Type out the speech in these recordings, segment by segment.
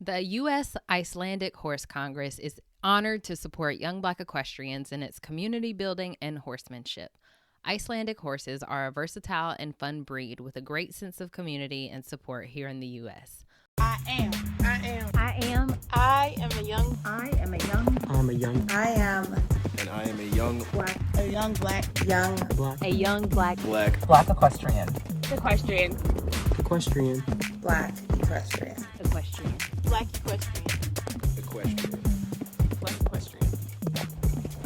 The U.S. Icelandic Horse Congress is honored to support young Black equestrians in its community building and horsemanship. Icelandic horses are a versatile and fun breed with a great sense of community and support here in the U.S. I am a young Black equestrian. Equestrian. Black equestrian.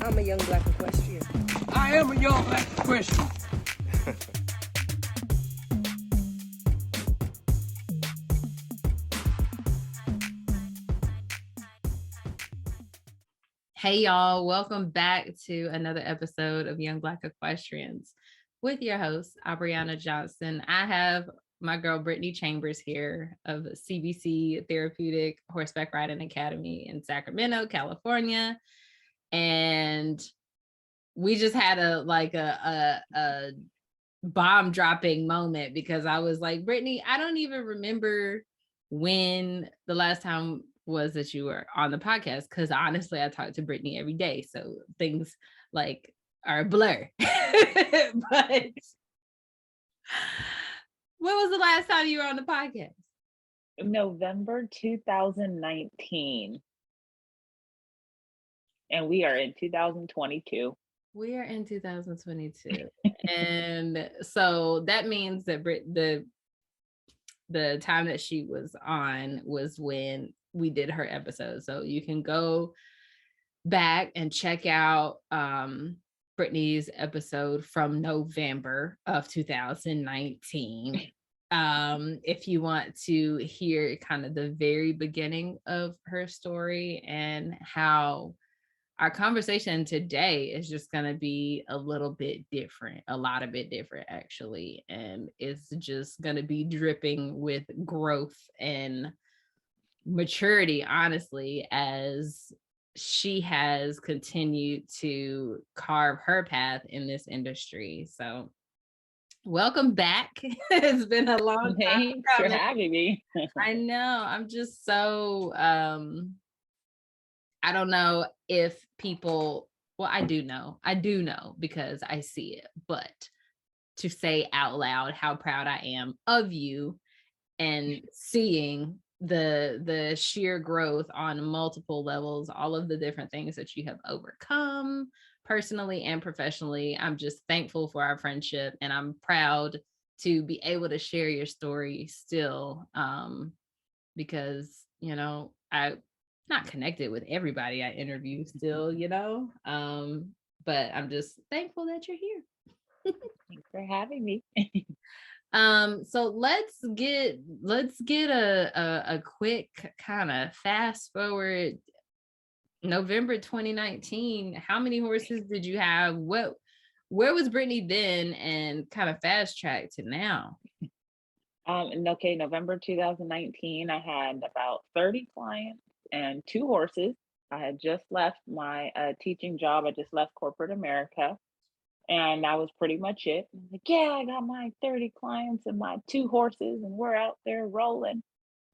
I'm a young Black equestrian. I am a young Black equestrian. Hey, y'all. Welcome back to another episode of Young Black Equestrians with your host, Abriana Johnson. I have my girl, Brittney Chambers here of CBC Therapeutic Horseback Riding Academy in Sacramento, California. And we just had a bomb dropping moment because I was like, Brittney, I don't even remember when the last time was that you were on the podcast, because honestly I talk to Brittney every day, so things like are a blur. But when was the last time you were on the podcast? November 2019, and we are in 2022. We are in 2022. And so that means that the time that she was on was when we did her episode. So you can go back and check out Brittney's episode from November of 2019. If you want to hear kind of the very beginning of her story and how our conversation today is just going to be a lot bit different, actually. And it's just going to be dripping with growth and maturity, honestly, as she has continued to carve her path in this industry. So welcome back. It's been a long time. Thanks for having me. I know. I'm just so I don't know if people, well, I do know because I see it, but to say out loud how proud I am of you and seeing the sheer growth on multiple levels, all of the different things that you have overcome personally and professionally. I'm just thankful for our friendship, and I'm proud to be able to share your story still, because, you know, I'm not connected with everybody I interview still, but I'm just thankful that you're here. Thanks for having me. So let's get a quick kind of fast forward. November 2019, how many horses did you have? Where was Brittney then, and kind of fast track to now? Okay, November 2019, I had about 30 clients and 2 horses. I had just left my teaching job. I just left corporate America. And that was pretty much it. I was like, yeah, I got my 30 clients and my 2 horses, and we're out there rolling.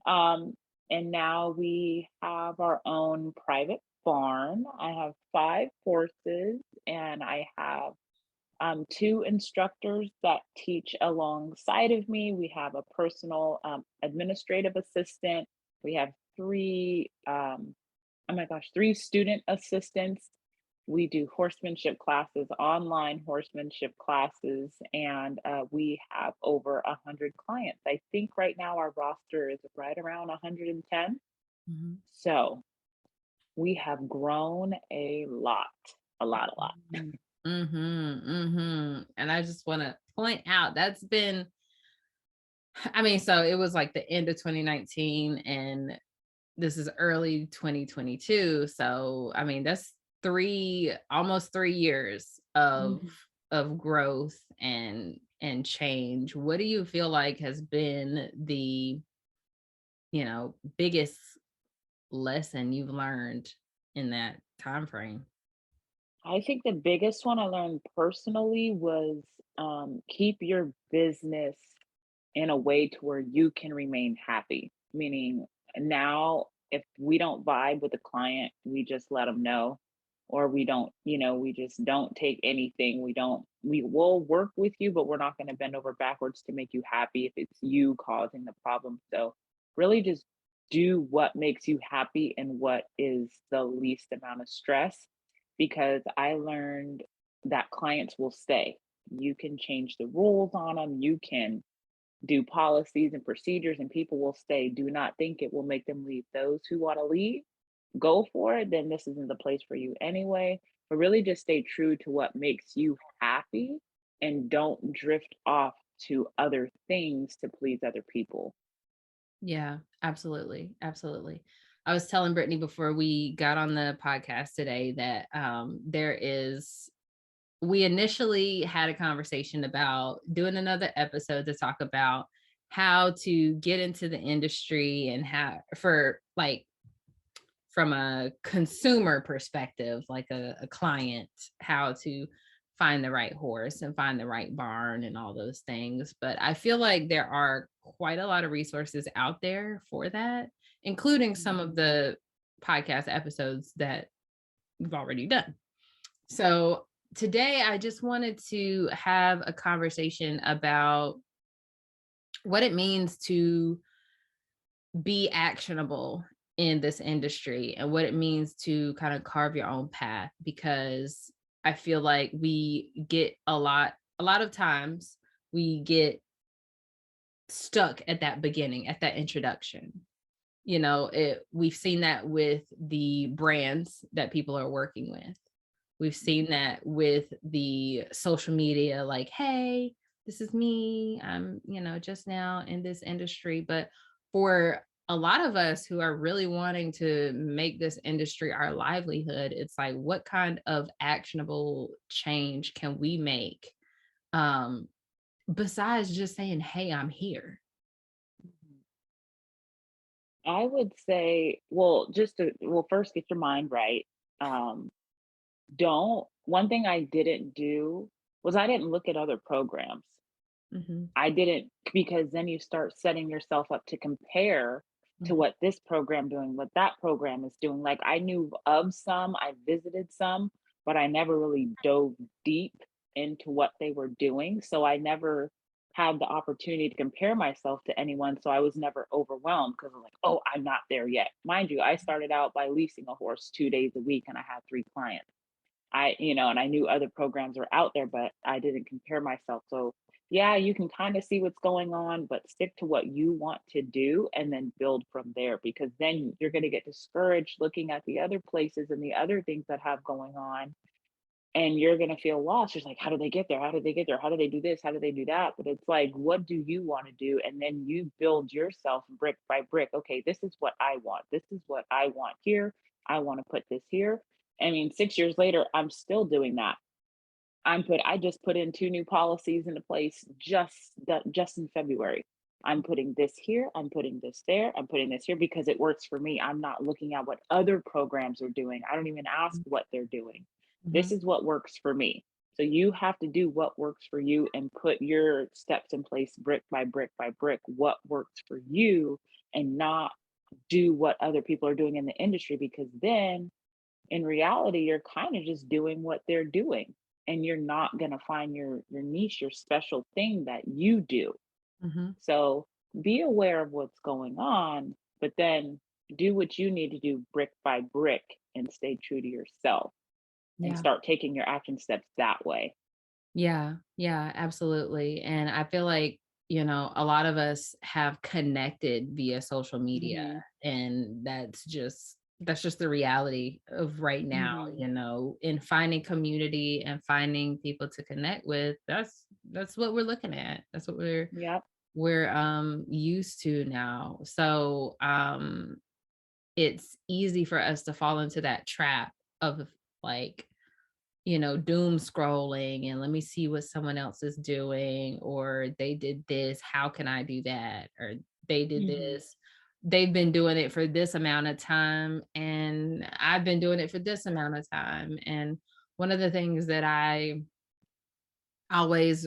And now we have our own private barn. I have 5 horses, and I have 2 instructors that teach alongside of me. We have a personal administrative assistant. We have 3 student assistants. We do horsemanship classes, online horsemanship classes, and we have over 100 clients. I think right now our roster is right around 110. Mm-hmm. So we have grown a lot. Mm-hmm, mm-hmm. And I just want to point out that's been, so it was like the end of 2019 and this is early 2022. So, that's almost 3 years of growth and change. What do you feel like has been the, biggest lesson you've learned in that time frame? I think the biggest one I learned personally was keep your business in a way to where you can remain happy. Meaning, now if we don't vibe with a client, we just let them know, or we don't, we just don't take anything. We will work with you, but we're not going to bend over backwards to make you happy if it's you causing the problem. So really just do what makes you happy and what is the least amount of stress, because I learned that clients will stay. You can change the rules on them, you can do policies and procedures, and people will stay. Do not think it will make them leave. Those who want to leave, go for it, then this isn't the place for you anyway. But really just stay true to what makes you happy and don't drift off to other things to please other people. Yeah, absolutely. Absolutely. I was telling Brittney before we got on the podcast today that we initially had a conversation about doing another episode to talk about how to get into the industry and how, for like, from a consumer perspective, like a client, how to find the right horse and find the right barn and all those things. But I feel like there are quite a lot of resources out there for that, including some of the podcast episodes that we've already done. So today I just wanted to have a conversation about what it means to be actionable in this industry and what it means to kind of carve your own path, because I feel like we get a lot of times we get stuck at that beginning, at that introduction. We've seen that with the brands that people are working with. We've seen that with the social media, like, hey, this is me. I'm, just now in this industry. But for a lot of us who are really wanting to make this industry our livelihood, it's like, what kind of actionable change can we make besides just saying, hey, I'm here? I would say, first get your mind right. One thing I didn't do was I didn't look at other programs. I didn't, because then you start setting yourself up to compare to what this program doing, what that program is doing. Like, I knew of some, I visited some, but I never really dove deep into what they were doing. So I never had the opportunity to compare myself to anyone. So I was never overwhelmed because I'm like, oh, I'm not there yet. Mind you, I started out by leasing a horse 2 days a week and I had 3 clients. And I knew other programs were out there, but I didn't compare myself. So yeah, you can kind of see what's going on, but stick to what you want to do and then build from there, because then you're going to get discouraged looking at the other places and the other things that have going on. And you're going to feel lost. Just like, how do they get there? How do they get there? How do they do this? How do they do that? But it's like, what do you want to do? And then you build yourself brick by brick. Okay, this is what I want. This is what I want here. I want to put this here. I mean, 6 years later, I'm still doing that. I just put in 2 new policies into place just in February. I'm putting this here, I'm putting this there, I'm putting this here because it works for me. I'm not looking at what other programs are doing. I don't even ask what they're doing. This is what works for me. So you have to do what works for you and put your steps in place brick by brick by brick, what works for you, and not do what other people are doing in the industry, because then in reality, you're kind of just doing what they're doing, and you're not going to find your niche, your special thing that you do. So be aware of what's going on, but then do what you need to do brick by brick and stay true to yourself and start taking your action steps that way. Yeah, absolutely. And I feel like, a lot of us have connected via social media, and that's just the reality of right now, in finding community and finding people to connect with. That's what we're looking at. That's what we're used to now. So it's easy for us to fall into that trap of like, doom scrolling and let me see what someone else is doing, or they did this, how can I do that? Or they did this, they've been doing it for this amount of time and I've been doing it for this amount of time. And one of the things that I always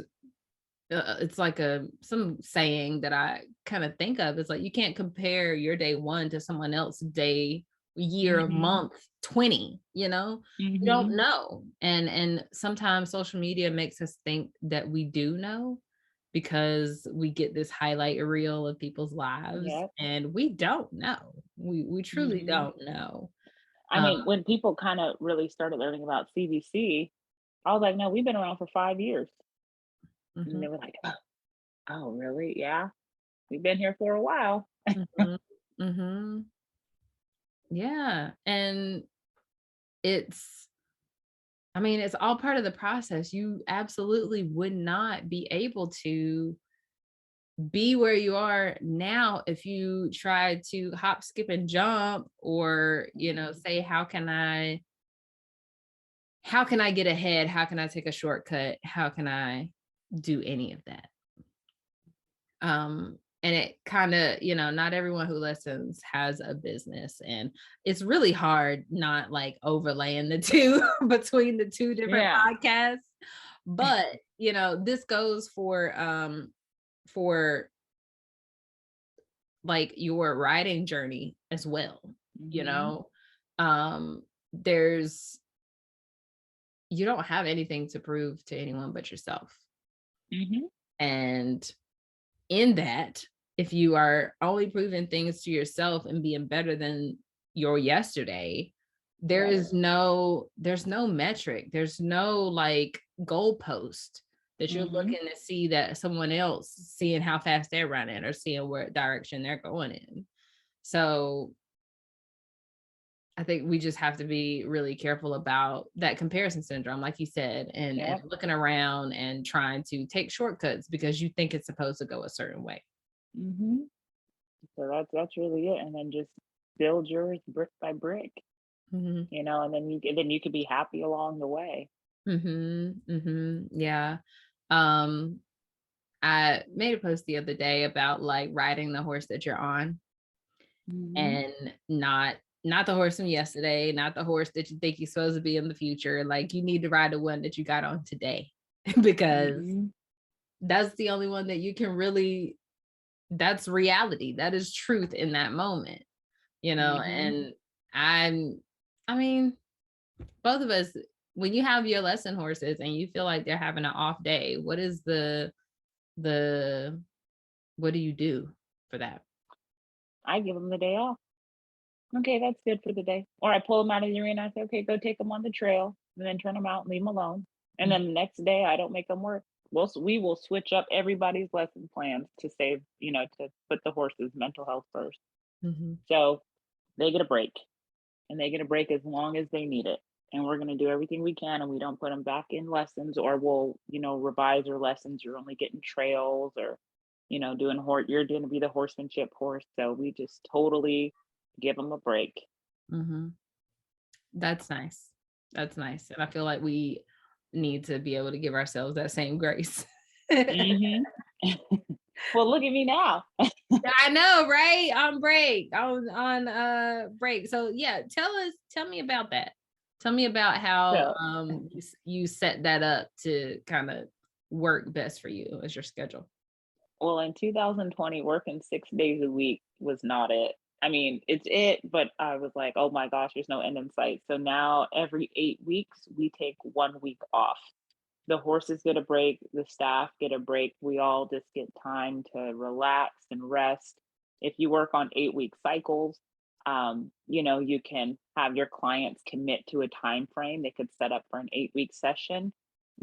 it's like some saying that I kind of think of is like, you can't compare your day 1 to someone else's day, year, month 20, you don't know. And sometimes social media makes us think that we do know, because we get this highlight reel of people's lives. Yep. And we don't know. We truly don't know. I mean, when people kind of really started learning about CBC, I was like, no, we've been around for 5 years. And they were like, oh, really? Yeah. We've been here for a while. Yeah. And it's all part of the process. You absolutely would not be able to be where you are now if you try to hop, skip, and jump, or, say, how can I get ahead? How can I take a shortcut? How can I do any of that? And it kind of, not everyone who listens has a business, and it's really hard not like overlaying the two between the two different podcasts. But, this goes for like your writing journey as well. You don't have anything to prove to anyone but yourself. And in that, if you are only proving things to yourself and being better than your yesterday, there's no metric, there's no like goalpost that you're looking to see that someone else seeing how fast they're running or seeing what direction they're going in. So I think we just have to be really careful about that comparison syndrome, like you said, and looking around and trying to take shortcuts because you think it's supposed to go a certain way. So that's really it. And then just build yours brick by brick, and then you could be happy along the way. Yeah. I made a post the other day about like riding the horse that you're on, and not the horse from yesterday, not the horse that you think you're supposed to be in the future. Like, you need to ride the one that you got on today, because that's the only one that you can really, that's reality. That is truth in that moment, and I mean, both of us, when you have your lesson horses and you feel like they're having an off day, what is what do you do for that? I give them the day off. Okay, that's good for the day. Or I pull them out of the arena. I say, okay, go take them on the trail, and then turn them out and leave them alone. And then the next day, I don't make them work. We will switch up everybody's lesson plans to save, to put the horse's mental health first. So they get a break, and they get a break as long as they need it. And we're going to do everything we can, and we don't put them back in lessons, or we'll, revise your lessons. You're only getting trails, or, you're going to be the horsemanship horse. So we just totally give them a break. That's nice. That's nice. And I feel like we need to be able to give ourselves that same grace. Well, look at me now. I know, right? On break, on break. So yeah, tell me about that. Tell me about how you set that up to kind of work best for you as your schedule. Well, in 2020, working 6 days a week was not it. I mean, it's it, but I was like, oh my gosh, there's no end in sight. So now every 8 weeks, we take 1 week off. The horses get a break, the staff get a break. We all just get time to relax and rest. If you work on 8-week cycles, you can have your clients commit to a time frame. They could set up for an 8-week session.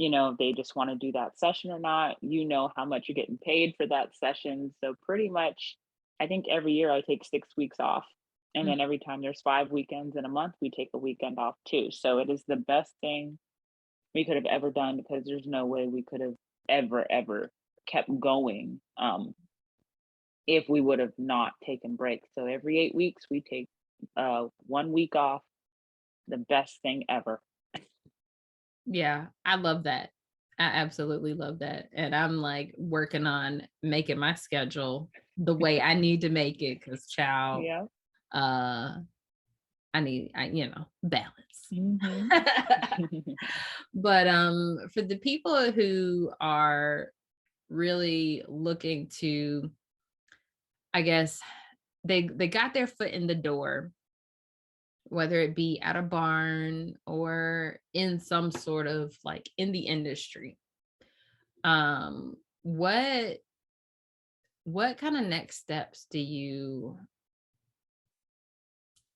If they just want to do that session or not, how much you're getting paid for that session. So pretty much, I think every year I take 6 weeks off. And then every time there's 5 weekends in a month, we take a weekend off too. So it is the best thing we could have ever done, because there's no way we could have ever kept going if we would have not taken breaks. So every 8 weeks, we take 1 week off. The best thing ever. Yeah, I love that. I absolutely love that. And I'm like working on making my schedule the way I need to make it, because child, I need, balance. But for the people who are really looking to, I guess, they got their foot in the door, whether it be at a barn or in some sort of like in the industry. What kind of next steps do you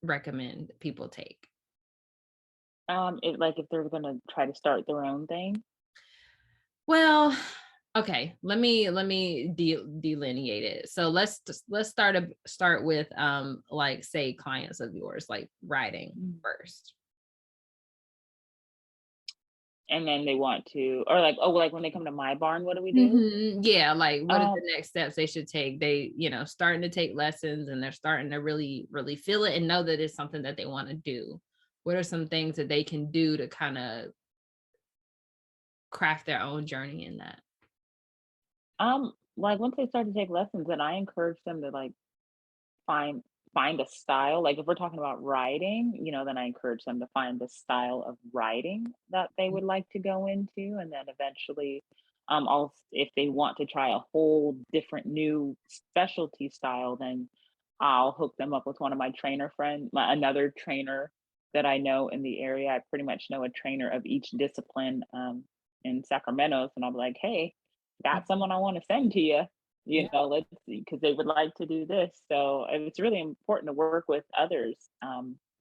recommend people take? If they're gonna try to start their own thing. Well, okay, let me delineate it. So let's start with like say clients of yours, like writing first. And then they want to, or like, oh, like when they come to my barn, what do we do? Yeah, like what are the next steps they should take? They, starting to take lessons and they're starting to really, really feel it and know that it's something that they want to do. What are some things that they can do to kind of craft their own journey in that? Like once they start to take lessons, then I encourage them to like find find a style. Like if we're talking about writing, then I encourage them to find the style of writing that they would like to go into, and then eventually, also if they want to try a whole different new specialty style, then I'll hook them up with one of my trainer friend, another trainer that I know in the area. I pretty much know a trainer of each discipline in Sacramento, and I'm like, hey, got someone I want to send to you. Let's see, because they would like to do this. So it's really important to work with others,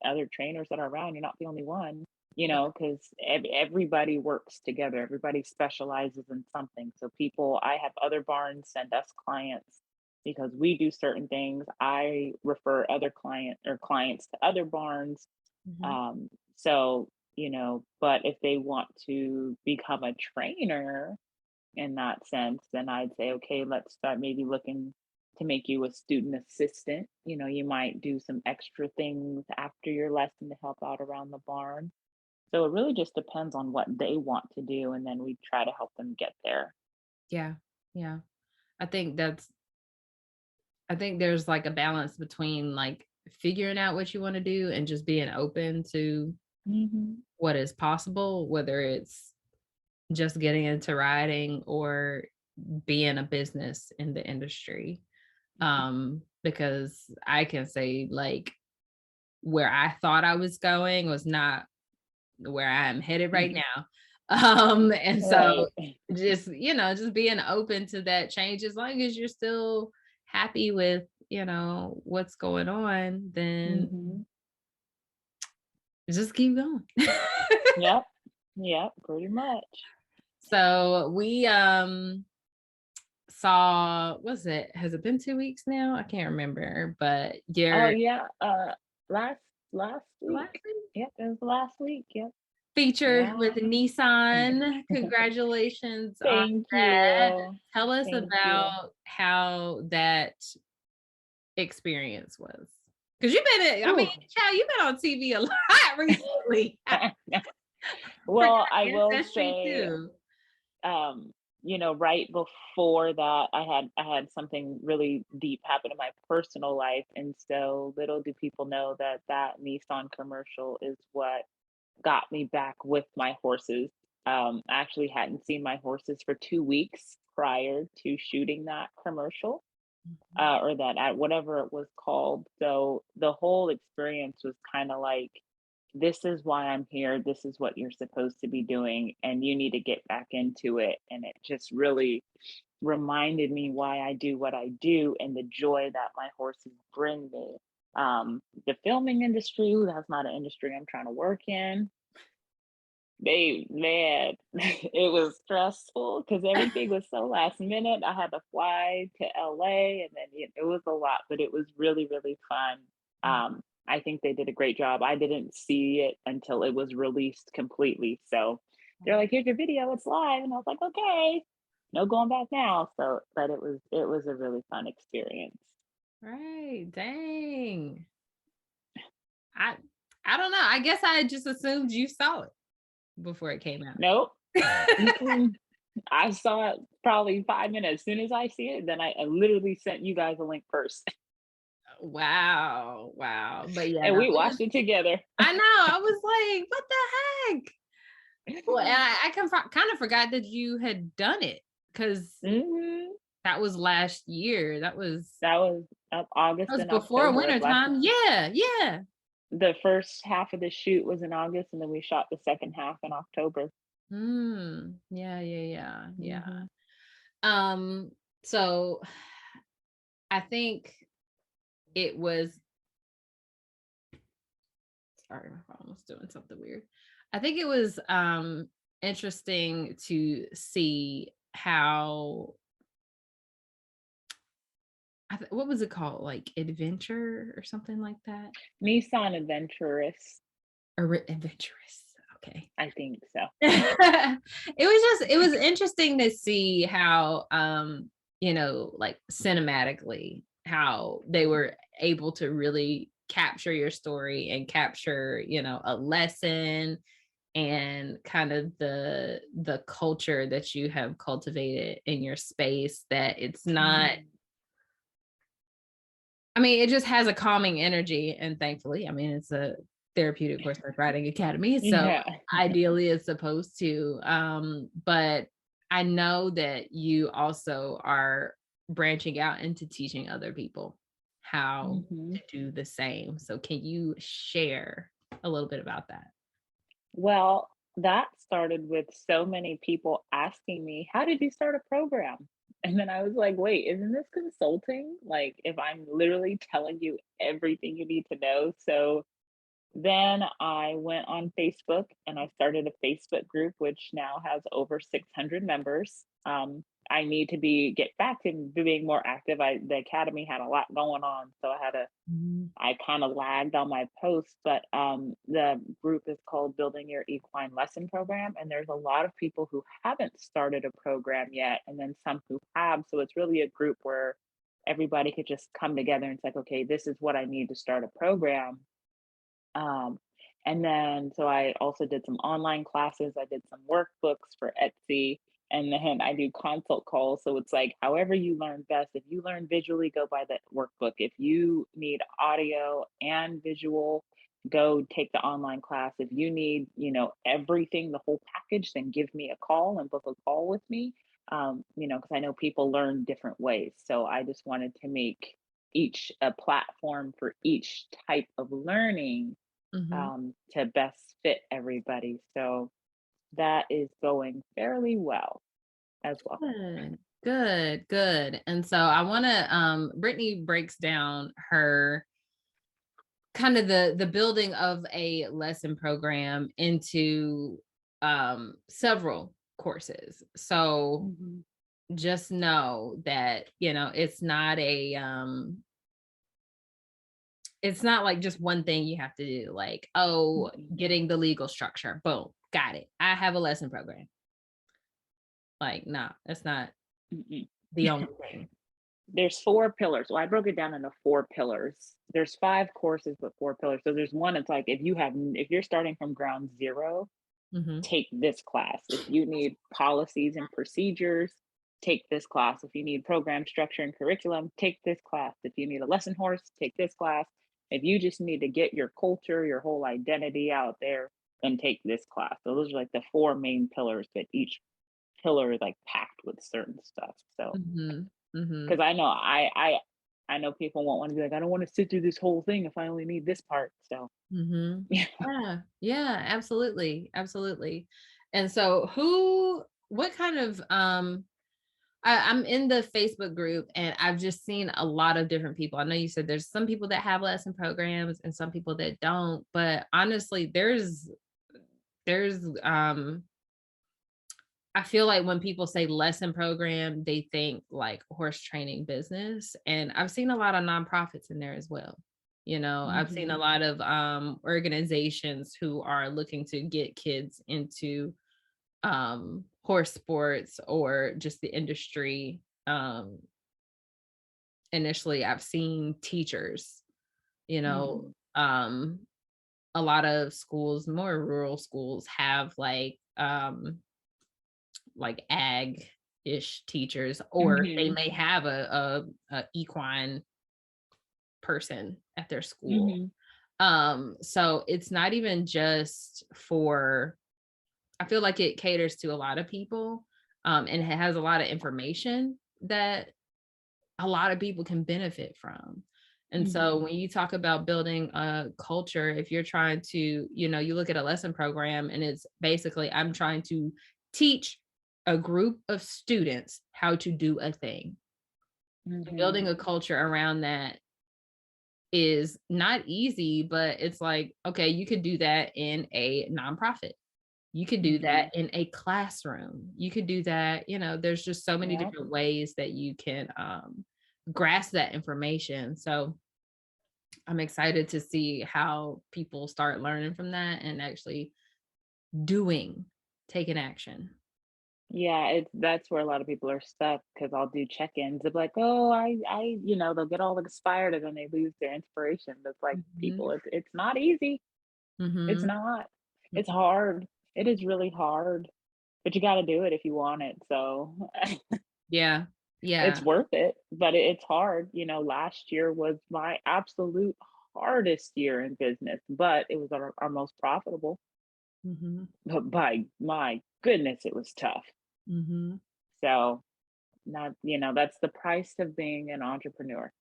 other trainers that are around. You're not the only one, because everybody works together. Everybody specializes in something. So I have other barns send us clients because we do certain things. I refer other clients to other barns. So, but if they want to become a trainer, in that sense, then I'd say, okay, let's start maybe looking to make you a student assistant. You might do some extra things after your lesson to help out around the barn. So it really just depends on what they want to do. And then we try to help them get there. Yeah. Yeah. I think there's like a balance between like figuring out what you want to do and just being open to what is possible, whether it's just getting into writing or being a business in the industry. Because I can say like where I thought I was going was not where I am headed right now. And so just being open to that change, as long as you're still happy with, what's going on, then just keep going. Yep, pretty much. So we saw, has it been 2 weeks now? I can't remember, but last week. Yep, it was last week. Yep. Featured with Nissan. Congratulations on that. Tell us about how that experience was. Because you've been, child, you've been on TV a lot recently. Well, I will say, right before that, I had something really deep happen in my personal life, and so little do people know that Nissan commercial is what got me back with my horses. I actually hadn't seen my horses for 2 weeks prior to shooting that commercial, or that whatever it was called. So the whole experience was kind of like, this is why I'm here. This is what you're supposed to be doing, and you need to get back into it. And it just really reminded me why I do what I do and the joy that my horses bring me. The filming industry, that's not an industry I'm trying to work in. Man, it was stressful because everything was so last minute. I had to fly to LA, and then it was a lot, but it was really, really fun. I think they did a great job. I didn't see it until it was released completely. So they're like, here's your video, it's live. And I was like, okay, no going back now. So, but it was a really fun experience. Right. Dang. I don't know. I guess I just assumed you saw it before it came out. Nope. I saw it probably 5 minutes. As soon as I see it, then I literally sent you guys a link first. Wow. But yeah, and we watched it together. I know. I was like, what the heck? Well, and I kind of forgot that you had done it because that was last year. That was August and before October winter of last time. year. Yeah. The first half of the shoot was in August, and then we shot the second half in October. Yeah. Mm-hmm. So I think it was, sorry, my phone was doing something weird. I think it was interesting to see how, what was it called? Like adventure or something like that? Nissan Adventurous. Or adventurous. Okay. I think so. It was interesting to see how, like cinematically, how they were able to really capture your story and capture, a lesson and kind of the culture that you have cultivated in your space, that it's not, I mean, it just has a calming energy. And thankfully, I mean, it's a therapeutic horseback riding academy. So ideally it's supposed to. But I know that you also are branching out into teaching other people how to do the same. So can you share a little bit about that? Well, that started with so many people asking me, how did you start a program? And then I was like, wait, isn't this consulting? Like, if I'm literally telling you everything you need to know. So then I went on Facebook and I started a Facebook group, which now has over 600 members. I need to get back to being more active. The academy had a lot going on, so I kind of lagged on my posts, but the group is called Building Your Equine Lesson Program. And there's a lot of people who haven't started a program yet, and then some who have. So it's really a group where everybody could just come together and say, okay, this is what I need to start a program. And then, so I also did some online classes. I did some workbooks for Etsy, and then I do consult calls. So it's like, however you learn best. If you learn visually, go by the workbook. If you need audio and visual, go take the online class. If you need, everything, the whole package, then give me a call and book a call with me. Because I know people learn different ways. So I just wanted to make each a platform for each type of learning to best fit everybody. So that is going fairly well as well. Good. And so I want to, Brittney breaks down her kind of the building of a lesson program into several courses. So just know that, it's not like just one thing you have to do, like, getting the legal structure. Boom, got it. I have a lesson program. Like, no, that's not the only thing. There's 4 pillars. Well, I broke it down into 4 pillars. There's 5 courses, but 4 pillars. So there's one, it's like, if you're starting from ground zero, take this class. If you need policies and procedures, take this class. If you need program structure and curriculum, take this class. If you need a lesson horse, take this class. If you just need to get your culture, your whole identity out there, then take this class. So those are like the 4 main pillars, that each pillar is like packed with certain stuff. So because I know I know people won't want to be like, I don't want to sit through this whole thing if I only need this part. So yeah, absolutely. And so what kind of I'm in the Facebook group, and I've just seen a lot of different people. I know you said there's some people that have lesson programs and some people that don't, but honestly, there's I feel like when people say lesson program, they think like horse training business. And I've seen a lot of nonprofits in there as well. I've seen a lot of organizations who are looking to get kids into horse sports or just the industry. Initially, I've seen teachers, a lot of schools, more rural schools, have like ag-ish teachers, or they may have a equine person at their school. So it's not even just for, I feel like it caters to a lot of people. And it has a lot of information that a lot of people can benefit from. And so when you talk about building a culture, if you're trying to, you know, you look at a lesson program and it's basically, I'm trying to teach a group of students how to do a thing. Building a culture around that is not easy, but it's like, okay, you could do that in a nonprofit. You could do that in a classroom. You could do that, you know, there's just so many different ways that you can grasp that information. So I'm excited to see how people start learning from that and actually taking action. Yeah, that's where a lot of people are stuck because I'll do check-ins. They're like, "Oh, they'll get all inspired and then they lose their inspiration." That's like Mhm. people, it's not easy. It's Mhm. not. It's hard. It is really hard, but you got to do it if you want it. So Yeah. it's Yeah. worth it, but it's hard. Last year was my absolute hardest year in business, but it was our most profitable. Mhm. But by my goodness, it was tough. Mhm. So not, that's the price of being an entrepreneur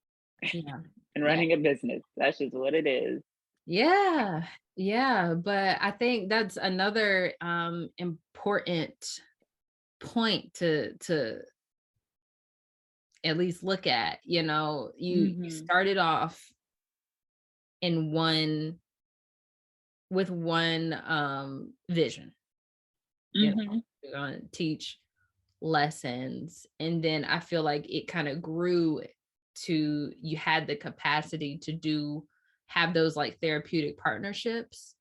Yeah. and Yeah. running a business. That's just what it is. Yeah. Yeah, but I think that's another important point to at least look at. You know, you Mhm. started off in one with one vision. You know, Mhm. you're going to teach lessons, and then I feel like it kind of grew to, you had the capacity to have those like therapeutic partnerships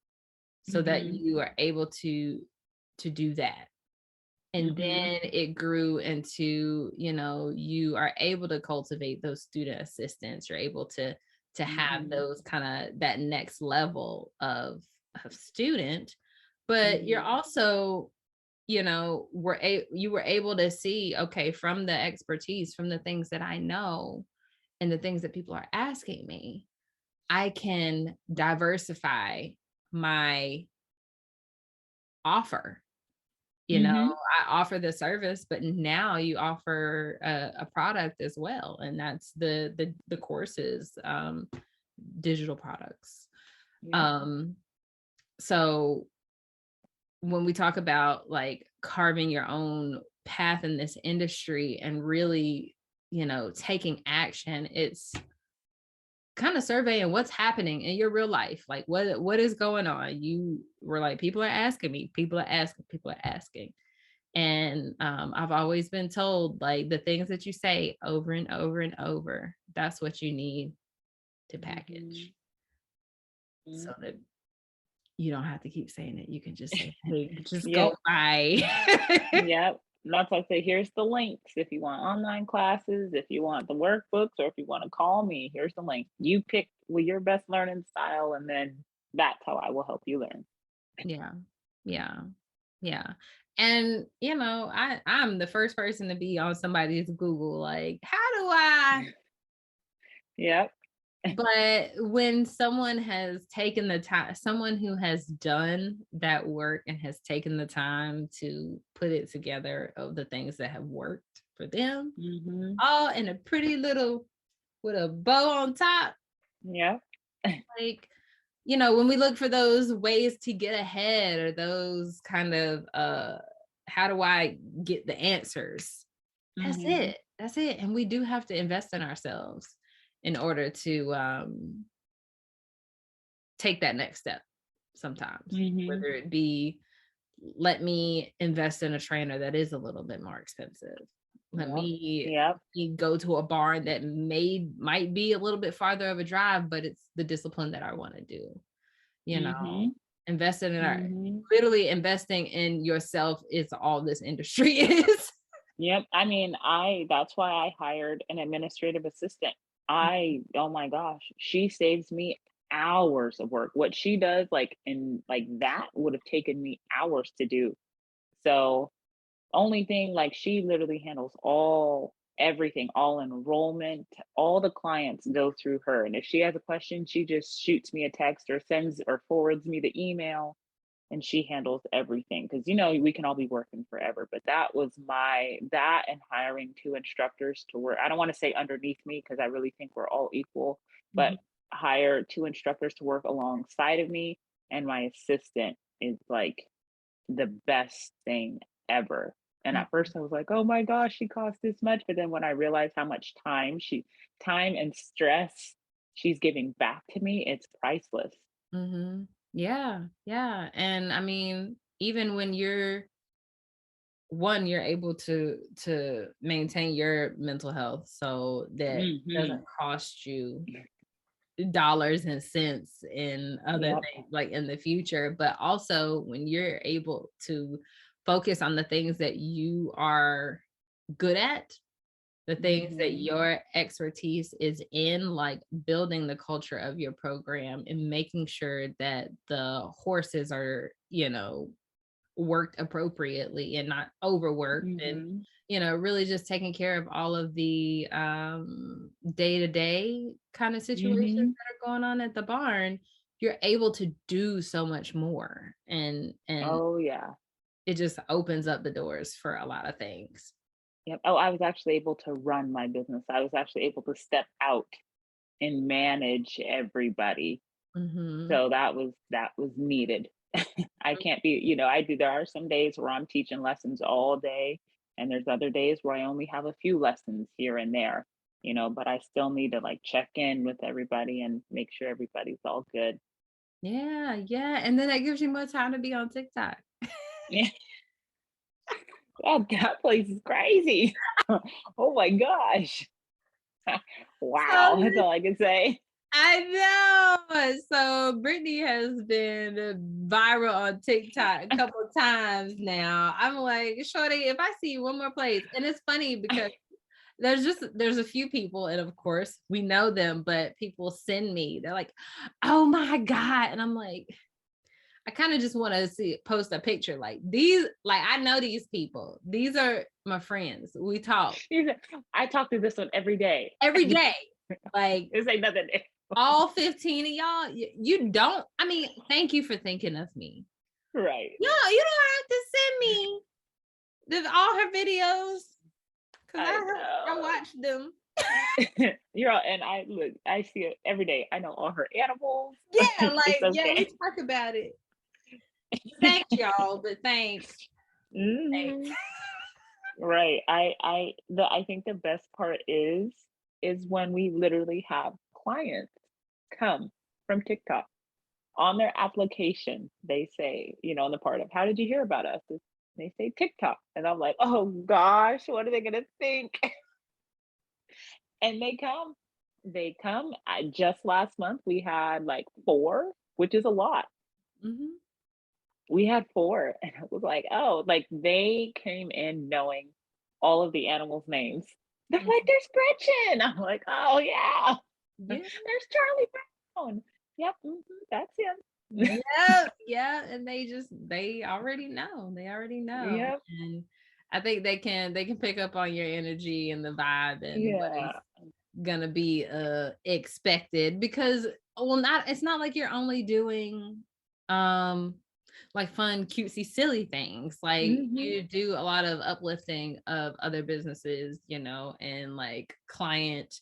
so that Mhm. you are able to do that. And Mhm. then it grew into, you know, you are able to cultivate those student assistants. You're able to have Mhm. those kind of that next level of student, but you're Mhm. also, you know, you were able to see, okay, from the expertise, from the things that I know and the things that people are asking me, I can diversify my offer. You know, Mhm. I offer the service, but now you offer a product as well, and that's the courses, digital products. Yep. Um, so when we talk about like carving your own path in this industry and really, you know, taking action, it's kind of surveying what's happening in your real life. Like what is going on? You were like, people are asking me, people are asking, people are asking. And I've always been told, like, the things that you say over and over and over, that's what you need to package Mhm. Mm. so that you don't have to keep saying it. You can just say, hey, just go Yep. by. Yep. And that's why I say, here's the links. If you want online classes, if you want the workbooks, or if you want to call me, here's the link. You pick with your best learning style, and then that's how I will help you learn. Yeah. Yeah. Yeah. And you know, I'm the first person to be on somebody's Google, like, how do I? Yep. But when someone has taken the time, someone who has done that work and has taken the time to put it together of the things that have worked for them, Mhm. all in a pretty little with a bow on top, Yep. like, you know, when we look for those ways to get ahead or those kind of how do I get the answers? That's Mhm. it. That's it. And we do have to invest in ourselves in order to take that next step sometimes, Mhm. whether it be, let me invest in a trainer that is a little bit more expensive. Let Yep. me Yep. go to a barn that might be a little bit farther of a drive, but it's the discipline that I want to do. You know, Mhm. investing in our Mhm. literally investing in yourself is all this industry is. Yep. I mean, that's why I hired an administrative assistant. Oh my gosh, she saves me hours of work. What she does, like, in like that would have taken me hours to do. So, only thing, like, she literally handles everything, all enrollment, all the clients go through her. And if she has a question, she just shoots me a text or sends or forwards me the email. and she handles everything. Because we can all be working forever, but that was that, and hiring 2 instructors to work. I don't want to say underneath me, because I really think we're all equal, but hire 2 instructors to work alongside of me, and my assistant is like the best thing ever. And at first I was like, oh my gosh, she costs this much. But then when I realized how much time and stress she's giving back to me, it's priceless. Mm-hmm. Yeah. Yeah. And I mean, even when you're able to maintain your mental health so that it doesn't cost you dollars and cents in other things like in the future, but also when you're able to focus on the things that you are good at, the things that your expertise is in, like building the culture of your program and making sure that the horses are, worked appropriately and not overworked, and really just taking care of all of the day-to-day kind of situations that are going on at the barn, you're able to do so much more, and Oh yeah. it just opens up the doors for a lot of things. Yep. Oh, I was actually able to run my business. I was actually able to step out and manage everybody. So that was needed. I can't be, there are some days where I'm teaching lessons all day, and there's other days where I only have a few lessons here and there, but I still need to like check in with everybody and make sure everybody's all good. Yeah, yeah. And then that gives you more time to be on TikTok. Yeah. That place is crazy. Oh my gosh. Wow. That's all I can say. I know. So Brittney has been viral on TikTok a couple of times now. I'm like, shorty, if I see you one more place, and it's funny because there's a few people, and of course we know them, but people send me, they're like, oh my God. And I'm like, I kind of just want to post a picture like these, like I know these people. These are my friends. We talk. I talk to this one every day. Every day. Like this ain't nothing. All 15 of y'all, you don't, I mean, thank you for thinking of me. Right. No, you don't have to send me all her videos, because I watched them. And I see it every day. I know all her animals. Yeah, like, okay. We talk about it. Thanks, y'all, but thanks. Thanks. Right. I think the best part is when we literally have clients come from TikTok. On their application, they say, on the part of, how did you hear about us? They say TikTok. And I'm like, oh gosh, what are they going to think? And they come. Just last month, we had like 4, which is a lot. We had 4. And it was like, oh, like they came in knowing all of the animals' names. They're like, there's Gretchen. I'm like, oh yeah. There's Charlie Brown. Yep, that's him. Yeah, and they already know. Yep. And I think they can pick up on your energy and the vibe and what is gonna be expected, because it's not like you're only doing like fun, cutesy, silly things. Like you do a lot of uplifting of other businesses, and like client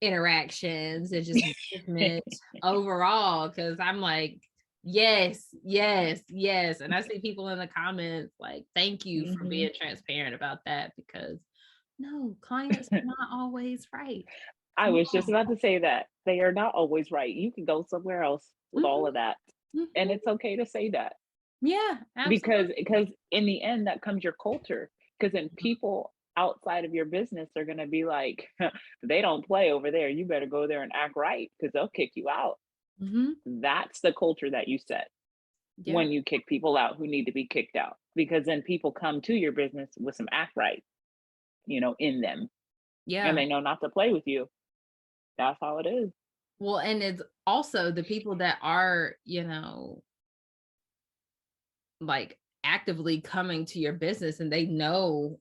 interactions and just movement overall. Because I'm like, yes. And I see people in the comments like, thank you for being transparent about that, because no, clients are not always right. I was just about to say that. They are not always right. You can go somewhere else with all of that. And it's okay to say that. Yeah, absolutely. Because in the end, that comes your culture. Because then people outside of your business are going to be like, they don't play over there. You better go there and act right, because they'll kick you out. That's the culture that you set when you kick people out who need to be kicked out. Because then people come to your business with some act right, in them. Yeah. And they know not to play with you. That's how it is. Well, and it's also the people that are, like actively coming to your business, and they know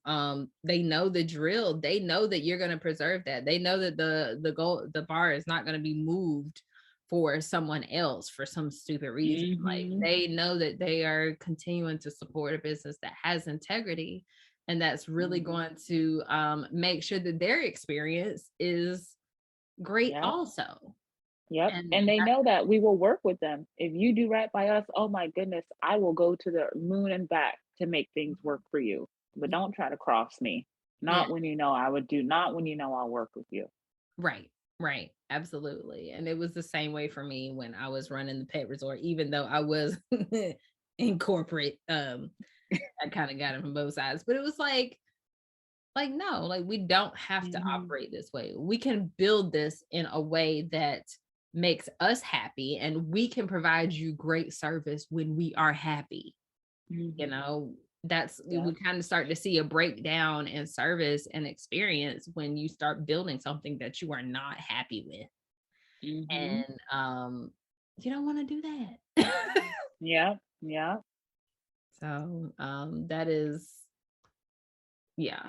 the drill. They know that you're going to preserve that. They know that the bar is not going to be moved for someone else for some stupid reason. Like they know that they are continuing to support a business that has integrity, and that's really going to make sure that their experience is great also. Yep. And they know that we will work with them. If you do right by us, oh my goodness, I will go to the moon and back to make things work for you. But don't try to cross me. Not when you know I would do, not when you know I'll work with you. Right. Absolutely. And it was the same way for me when I was running the pet resort, even though I was in corporate. I kind of got it from both sides, but it was like, no, like we don't have to operate this way. We can build this in a way that makes us happy, and we can provide you great service when we are happy. You know, that's we kind of start to see a breakdown in service and experience when you start building something that you are not happy with. And you don't want to do that. Yeah. So that is,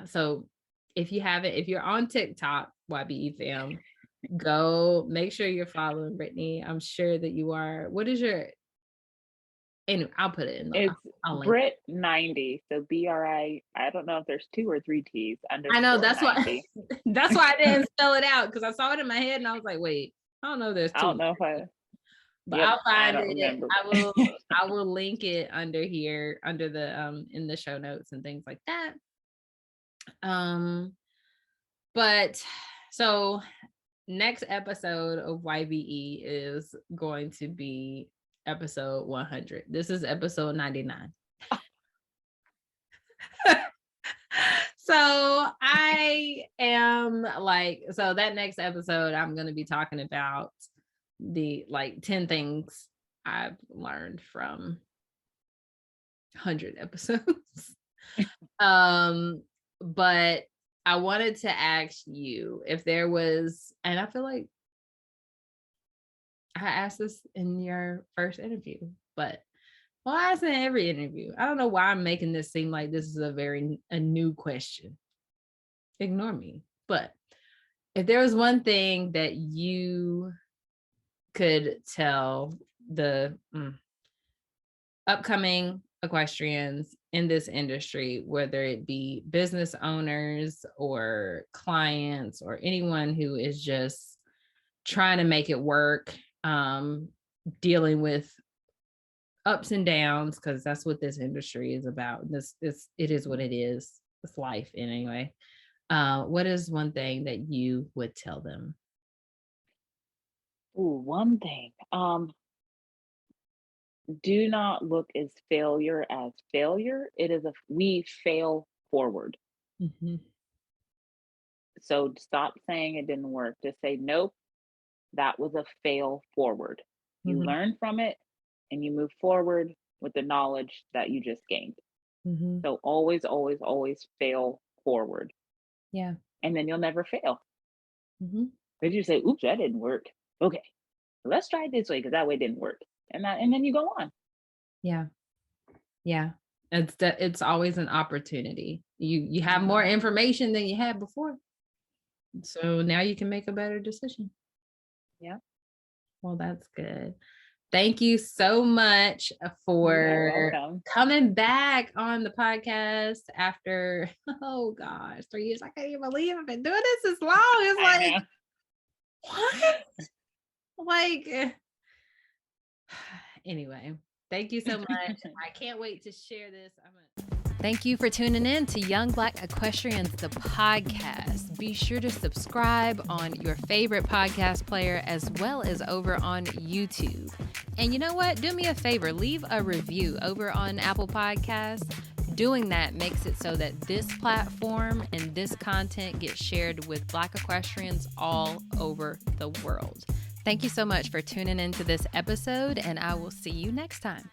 so if you're on TikTok, YBE fam, go make sure you're following Brittney. I'm sure that you are. What is your, anyway, I'll put it in the, it's Britt90. So BRI, I don't know if there's 2 or 3 T's under. I know, that's why I didn't spell it out, because I saw it in my head and I was like, wait, I don't know, there's 2. I don't know if but I'll find it. I will link it under here, under the in the show notes and things like that. But so next episode of YBE is going to be episode 100. This is episode 99. So I am so that next episode, I'm going to be talking about the 10 things I've learned from 100 episodes. But I wanted to ask you if there was, and I feel like I asked this in your first interview, but I ask in every interview. I don't know why I'm making this seem like this is a new question. Ignore me. But if there was one thing that you could tell the upcoming equestrians in this industry, whether it be business owners or clients or anyone who is just trying to make it work, dealing with ups and downs, because that's what this industry is about. It is what it is. It's life anyway. What is one thing that you would tell them? One thing. Do not look as failure. It is we fail forward. So stop saying it didn't work. Just say, nope, that was a fail forward. You learn from it and you move forward with the knowledge that you just gained. So always, always, always fail forward. Yeah. And then you'll never fail. But you say, oops, that didn't work. Okay, let's try it this way, because that way it didn't work. And then you go on. Yeah. It's always an opportunity. You have more information than you had before. So now you can make a better decision. Yeah. Well, that's good. Thank you so much for coming back on the podcast after, 3 years. I can't even believe I've been doing this as long. It's like, what? Anyway, thank you so much. I can't wait to share this. Thank you for tuning in to Young Black Equestrians, the podcast. Be sure to subscribe on your favorite podcast player as well as over on YouTube. And you know what? Do me a favor, leave a review over on Apple Podcasts. Doing that makes it so that this platform and this content gets shared with Black equestrians all over the world. Thank you so much for tuning into this episode, and I will see you next time.